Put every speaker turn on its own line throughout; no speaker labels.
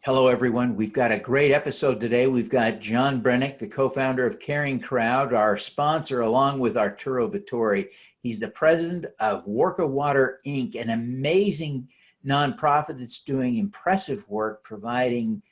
Hello, everyone. We've got a great episode today. We've got John Brennick, the co-founder of CarryingCrowd, our sponsor, along with Arturo Vittori. He's the president of Warka Water, Inc., an amazing nonprofit that's doing impressive work providing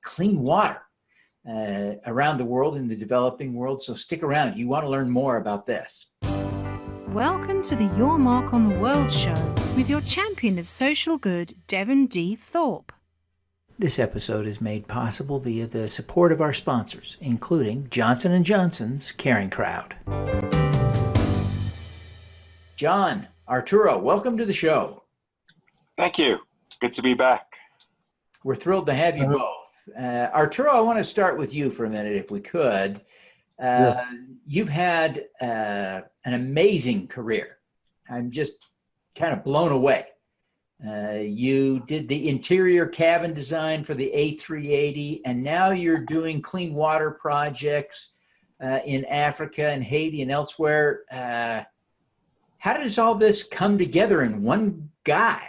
clean water around the world, in the developing world. So stick around. You want to learn more about this.
Welcome to the Your Mark on the World show with your champion of social good, Devin D. Thorpe.
This episode is made possible via the support of our sponsors, including Johnson & Johnson's CarryingCrowd. John, Arturo, welcome to the show.
Thank you. Good to be back.
We're thrilled to have you both. Arturo, I want to start with you for a minute, if we could.
Yes.
You've had an amazing career. I'm just kind of blown away. You did the interior cabin design for the A380, and now you're doing clean water projects in Africa and Haiti and elsewhere. How does all this come together in one guy?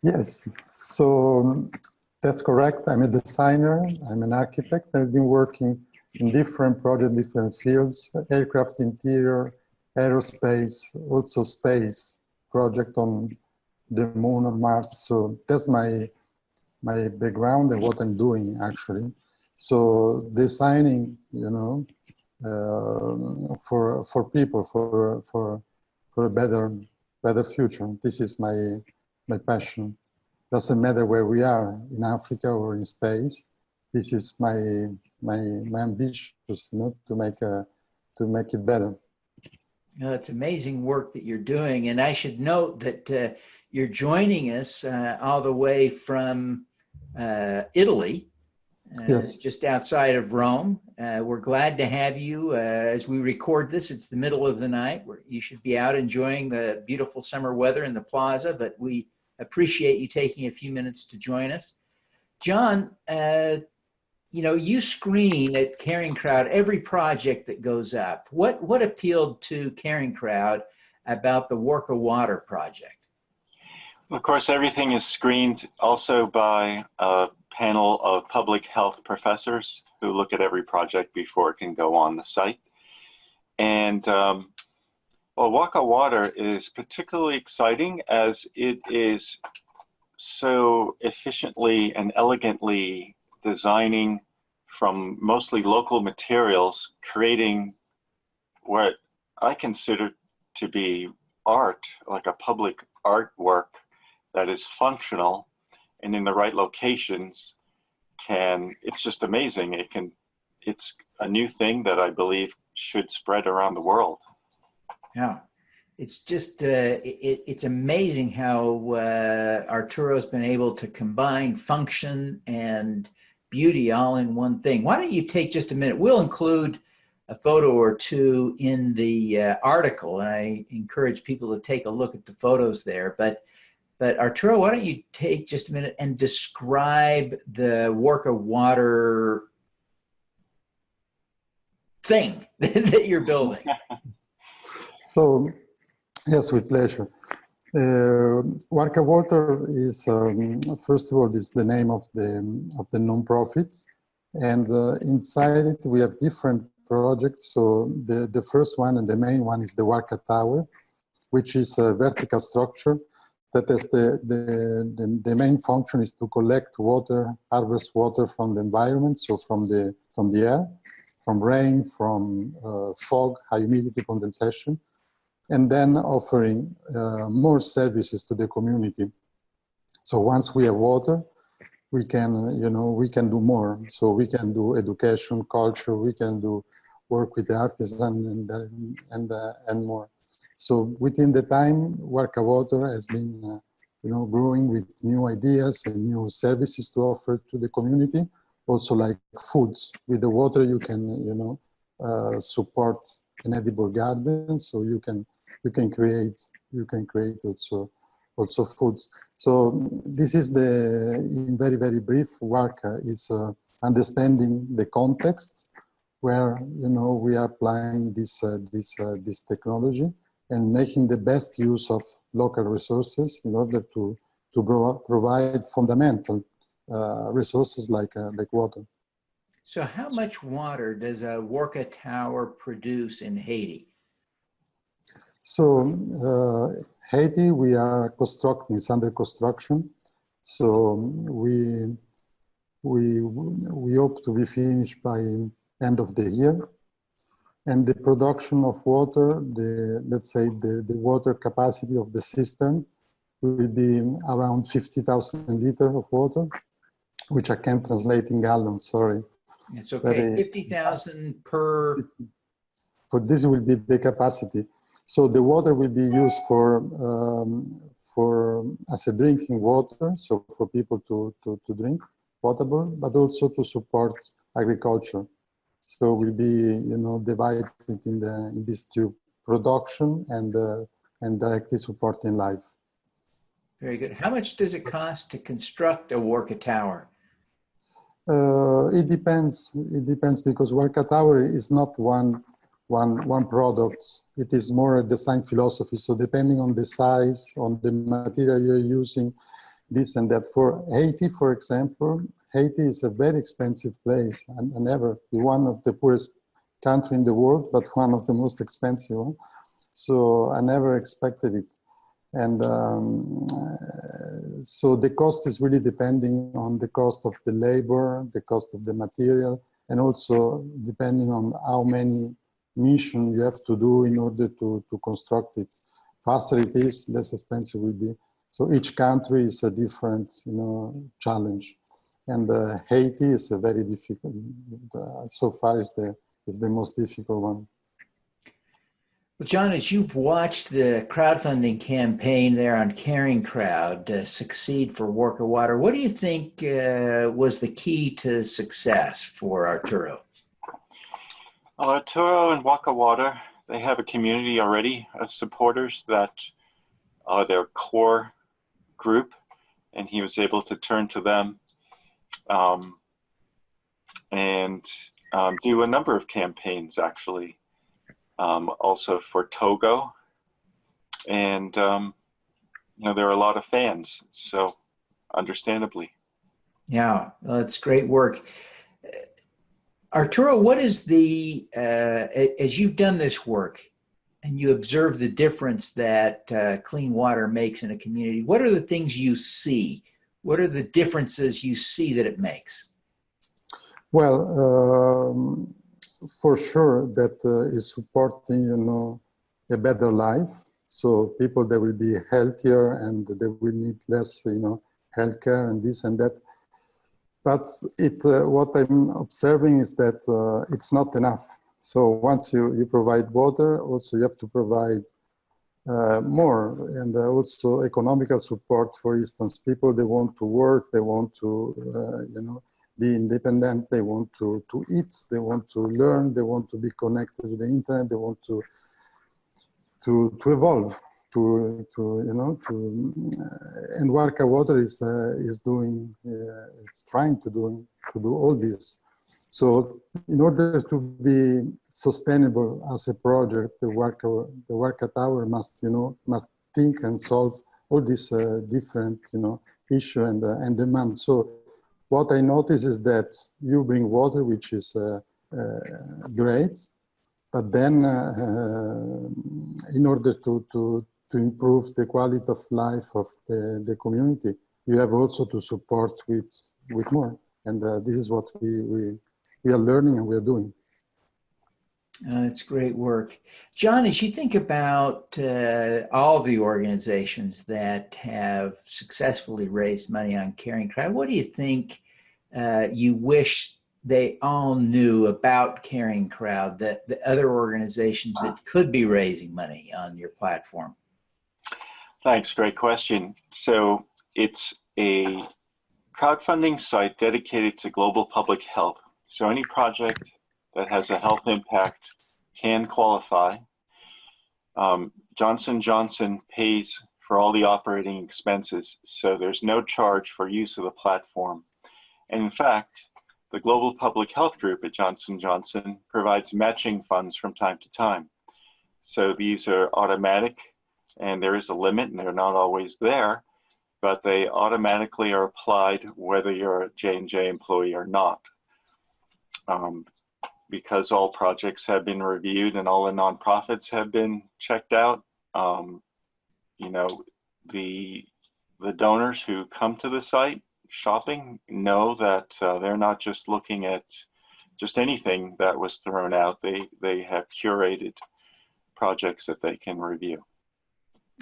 Yes, so that's correct. I'm a designer, I'm an architect. I've been working in different projects, different fields, aircraft interior, aerospace, also space project on the moon or Mars. So that's my background and what I'm doing actually. So designing, for people, for a better future. This is my passion. Doesn't matter where we are, in Africa or in space. This is my ambition, to make it better.
It's amazing work that you're doing, and I should note that you're joining us all the way from Italy,
yes,
just outside of Rome. We're glad to have you. As we record this, it's the middle of the night, where you should be out enjoying the beautiful summer weather in the plaza, but we appreciate you taking a few minutes to join us. John, you screen at CarryingCrowd every project that goes up. What appealed to CarryingCrowd about the Warka Water project?
Of course, everything is screened also by a panel of public health professors who look at every project before it can go on the site. And Warka Water is particularly exciting as it is so efficiently and elegantly designing from mostly local materials, creating what I consider to be art, like a public artwork that is functional and in the right locations it's just amazing. It's a new thing that I believe should spread around the world.
Yeah. It's just, it's amazing how Arturo's been able to combine function and beauty all in one thing. Why don't you take just a minute? We'll include a photo or two in the article, and I encourage people to take a look at the photos there. But Arturo, why don't you take just a minute and describe the Warka Water thing that you're building?
So, yes, with pleasure. Warka Water is, first of all, is the name of the non-profit, and inside it we have different projects. So the first one and the main one is the Warka Tower, which is a vertical structure that has the main function is to collect water, harvest water from the environment, so from the air, from rain, from fog, high humidity, condensation, and then offering more services to the community. So once we have water, we can, we can do more. So we can do education, culture, we can do work with the artisan and more. So within the time, Warka Water has been, growing with new ideas and new services to offer to the community. Also like foods. With the water, you can, support an edible garden. So you can create also food. So this is in very, very brief, Warka is understanding the context where, we are applying this technology and making the best use of local resources in order to provide fundamental resources like water.
So how much water does a Warka Tower produce in Haiti?
So Haiti, we are constructing, it's under construction. So we hope to be finished by end of the year. And the production of water, let's say the water capacity of the cistern will be around 50,000 liters of water, which I can't translate in gallons, sorry.
It's okay, 50,000 per...
For this will be the capacity. So the water will be used for as a drinking water, so for people to drink, potable, but also to support agriculture. So will be, divided in these two, production and directly supporting life.
Very good. How much does it cost to construct a Warka Tower?
It depends. It depends because Warka Tower is not one product. It is more a design philosophy. So depending on the size, on the material you're using, this and that. For Haiti, for example, Haiti is a very expensive place and never one of the poorest country in the world, but one of the most expensive. So I never expected it. And so the cost is really depending on the cost of the labor, the cost of the material, and also depending on how many missions you have to do in order to construct it. Faster it is, less expensive it will be. So each country is a different, challenge. And Haiti is a very difficult, so far is the most difficult one.
Well, John, as you've watched the crowdfunding campaign there on CarryingCrowd succeed for Warka Water, what do you think was the key to success for Arturo?
Arturo and Warka Water, they have a community already of supporters that are their core group, and he was able to turn to them and do a number of campaigns, actually. Also for Togo, and there are a lot of fans, so understandably.
Yeah, well, it's great work. Arturo, what is as you've done this work and you observe the difference that clean water makes in a community, what are the things you see? What are the differences you see that it makes?
Well, for sure that is supporting, a better life. So people, they will be healthier and they will need less, healthcare and this and that. But what I'm observing is that it's not enough. So once you provide water, also you have to provide more, and also economical support. For instance, people, they want to work, they want to, be independent, they want to eat, they want to learn, they want to be connected to the internet, they want to evolve, and Warka Water is doing, it's trying to do all this. So in order to be sustainable as a project, the Warka Tower must think and solve all these different, issue and demand. So what I notice is that you bring water, which is great, but then in order to improve the quality of life of the community, you have also to support with more. And this is what we are learning and we are doing.
It's great work. John, as you think about all the organizations that have successfully raised money on CarryingCrowd, what do you think you wish they all knew about CarryingCrowd, that the other organizations that could be raising money on your platform?
Thanks, great question. So it's a crowdfunding site dedicated to global public health. So any project that has a health impact can qualify. Johnson & Johnson pays for all the operating expenses, so there's no charge for use of the platform. And in fact, the Global Public Health Group at Johnson & Johnson provides matching funds from time to time. So these are automatic, and there is a limit, and they're not always there. but they automatically are applied whether you're a J&J employee or not. Because all projects have been reviewed and all the nonprofits have been checked out, you know, the donors who come to the site shopping know that they're not just looking at just anything that was thrown out. They have curated projects that they can review.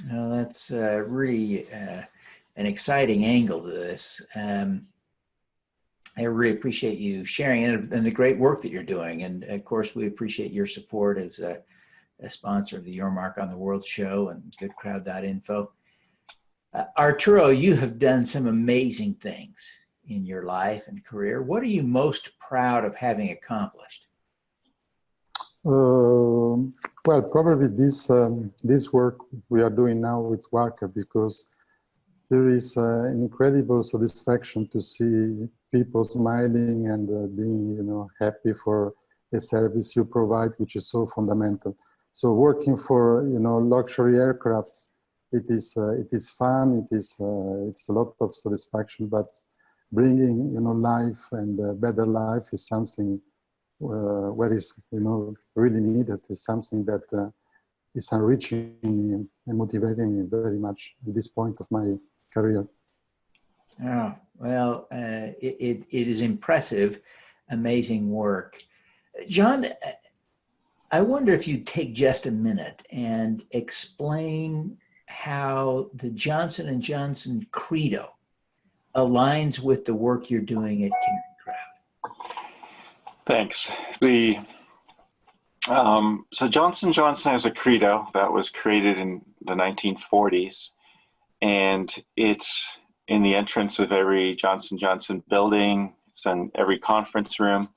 Well, that's really an exciting angle to this. I really appreciate you sharing it and the great work that you're doing. And of course, we appreciate your support as a sponsor of the Your Mark on the World show and GoodCrowd.info. Arturo, you have done some amazing things in your life and career. What are you most proud of having accomplished?
Well, probably this work we are doing now with Warka, because there is an incredible satisfaction to see people smiling and being, you know, happy for the service you provide, which is so fundamental. So working for, you know, luxury aircraft, it is fun. It's a lot of satisfaction. But bringing, you know, life and better life is something what is, you know, really needed. Is something that is enriching me and motivating me very much at this point of my career.
Oh, well, it is impressive, amazing work. John, I wonder if you'd take just a minute and explain how the Johnson & Johnson credo aligns with the work you're doing at CarryingCrowd.
Thanks. So Johnson & Johnson has a credo that was created in the 1940s, and it's in the entrance of every Johnson & Johnson building. It's in every conference room,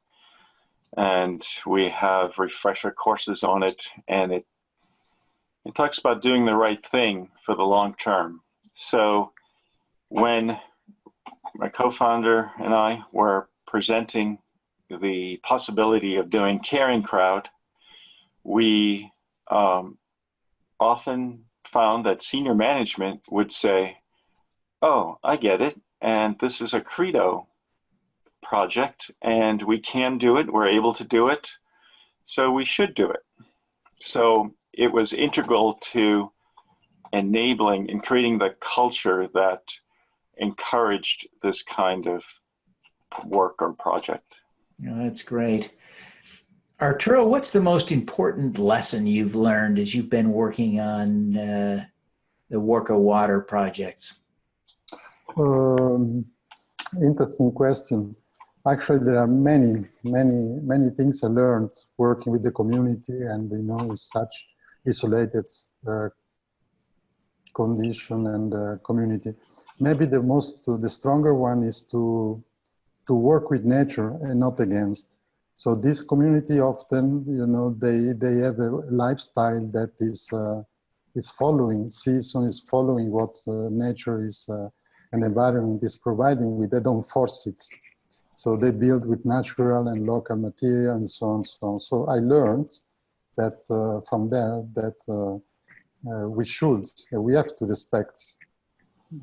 and we have refresher courses on it, and it talks about doing the right thing for the long term. So when my co-founder and I were presenting the possibility of doing CarryingCrowd, we often found that senior management would say, "Oh, I get it, and this is a credo project, and we can do it, we're able to do it, so we should do it." So it was integral to enabling and creating the culture that encouraged this kind of work or project.
Oh, that's great. Arturo, what's the most important lesson you've learned as you've been working on the Warka Water projects?
Interesting question. Actually, there are many things I learned working with the community and, you know, with such isolated condition and community. Maybe the stronger one is to work with nature and not against. So this community often, you know, they have a lifestyle that is following season, is following what nature is and environment is providing with. They don't force it. So they build with natural and local material and so on, so on. So I learned that from there that we have to respect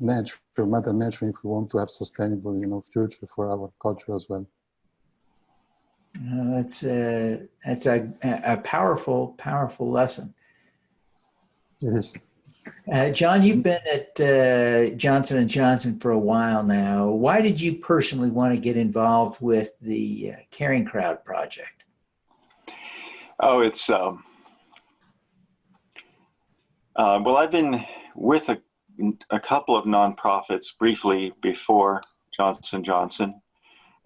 nature, Mother Nature, if we want to have sustainable, you know, future for our culture as well.
That's a powerful lesson.
It is.
John, you've been at Johnson & Johnson for a while now. Why did you personally want to get involved with the CarryingCrowd project?
Oh, it's well, I've been with a couple of nonprofits briefly before Johnson & Johnson,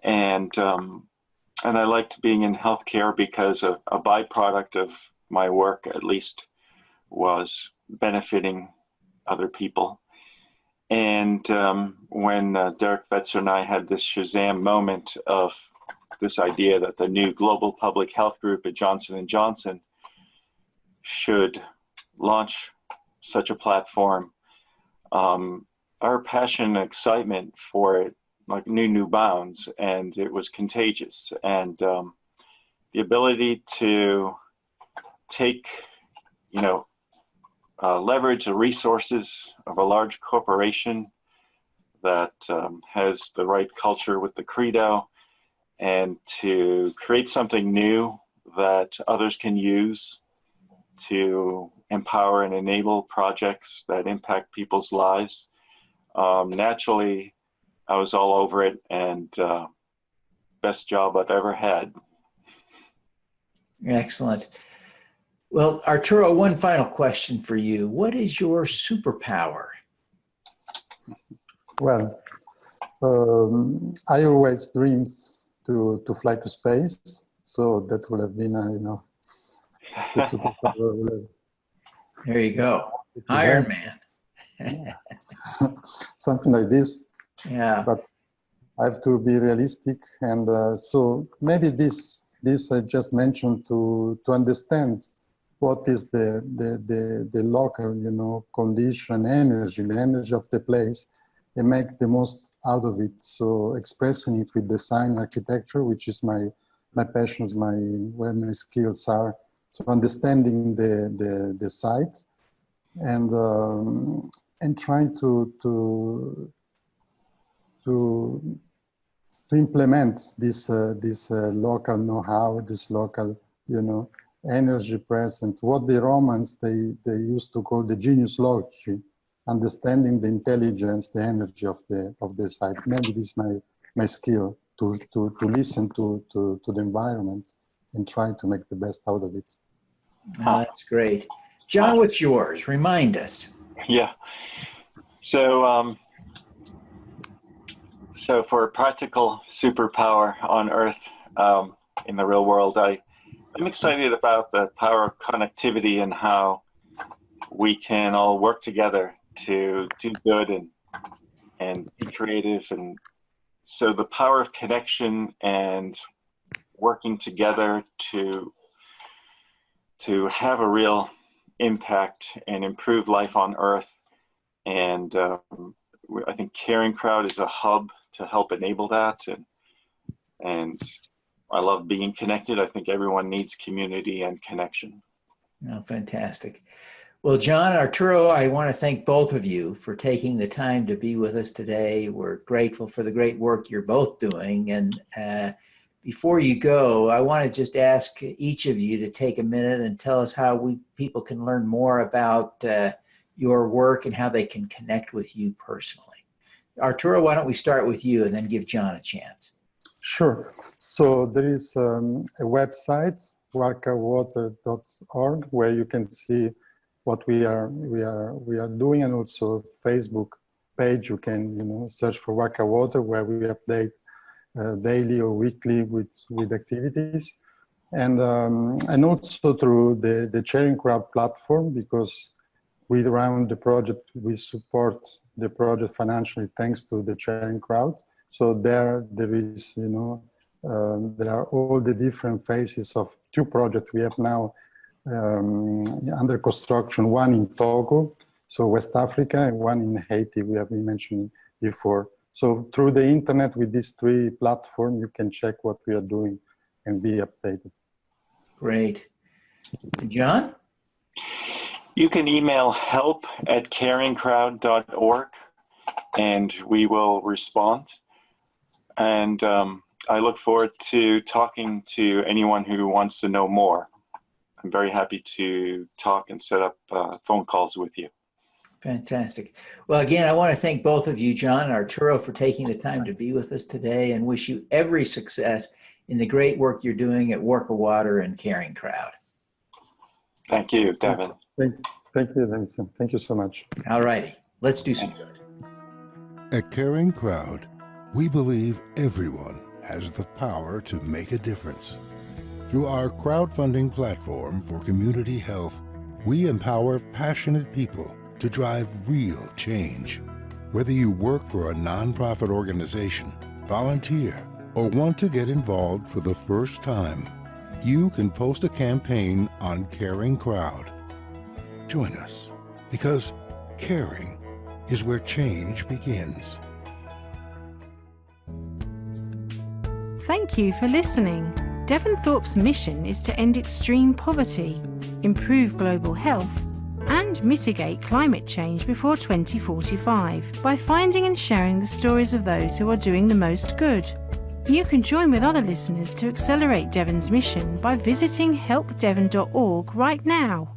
and I liked being in healthcare because a byproduct of my work, at least, was benefiting other people. And when Derek Vetzer and I had this Shazam moment of this idea that the new global public health group at Johnson & Johnson should launch such a platform, our passion and excitement for it like new bounds, and it was contagious. And the ability to take, you know, leverage the resources of a large corporation that has the right culture with the credo, and to create something new that others can use to empower and enable projects that impact people's lives. Naturally, I was all over it, and best job I've ever had.
Excellent. Well, Arturo, one final question for you. What is your superpower?
Well, I always dreamed to fly to space, so that would have been, the superpower.
There you go. Iron Man.
Something like this.
Yeah.
But I have to be realistic, and so maybe this I just mentioned to understand what is the local, condition, the energy of the place, and make the most out of it. So expressing it with design, architecture, which is my passions, where my skills are. So understanding the site, and trying to implement this local know-how, this local energy present. What the Romans they used to call the genius loci, understanding the intelligence, the energy of the site. Maybe this is my skill to listen to the environment and try to make the best out of it.
Oh, that's great. John, what's yours? Remind us.
Yeah. So so for a practical superpower on Earth, in the real world, I'm excited about the power of connectivity and how we can all work together to do good and be creative. And so the power of connection and working together to have a real impact and improve life on Earth. And I think CarryingCrowd is a hub to help enable that. And I love being connected. I think everyone needs community and connection.
Oh, fantastic. Well, John, Arturo, I want to thank both of you for taking the time to be with us today. We're grateful for the great work you're both doing. And before you go, I want to just ask each of you to take a minute and tell us how people can learn more about your work and how they can connect with you personally. Arturo, why don't we start with you and then give John a chance?
Sure. So there is a website, warkawater.org, where you can see what we are doing, and also Facebook page. You can search for Warka Water, where we update daily or weekly with activities, and also through the CarryingCrowd platform, because we run the project, we support the project financially thanks to the CarryingCrowd. So there is, there are all the different phases of two projects we have now under construction, one in Togo, so West Africa, and one in Haiti, we have been mentioning before. So through the internet with these three platforms, you can check what we are doing and be updated.
Great. John?
You can email help@carryingcrowd.org, and we will respond. And I look forward to talking to anyone who wants to know more. I'm very happy to talk and set up phone calls with you.
Fantastic. Well, again, I want to thank both of you, John and Arturo, for taking the time to be with us today, and wish you every success in the great work you're doing at Warka Water and CarryingCrowd.
Thank you, Devin.
Thank you, Vincent. Thank you so much.
All righty. Let's do some good.
At CarryingCrowd, we believe everyone has the power to make a difference. Through our crowdfunding platform for community health, we empower passionate people to drive real change. Whether you work for a nonprofit organization, volunteer, or want to get involved for the first time, you can post a campaign on CarryingCrowd. Join us, because caring is where change begins.
Thank you for listening. Devin Thorpe's mission is to end extreme poverty, improve global health, and and mitigate climate change before 2045 by finding and sharing the stories of those who are doing the most good. You can join with other listeners to accelerate Devin's mission by visiting helpdevin.org right now.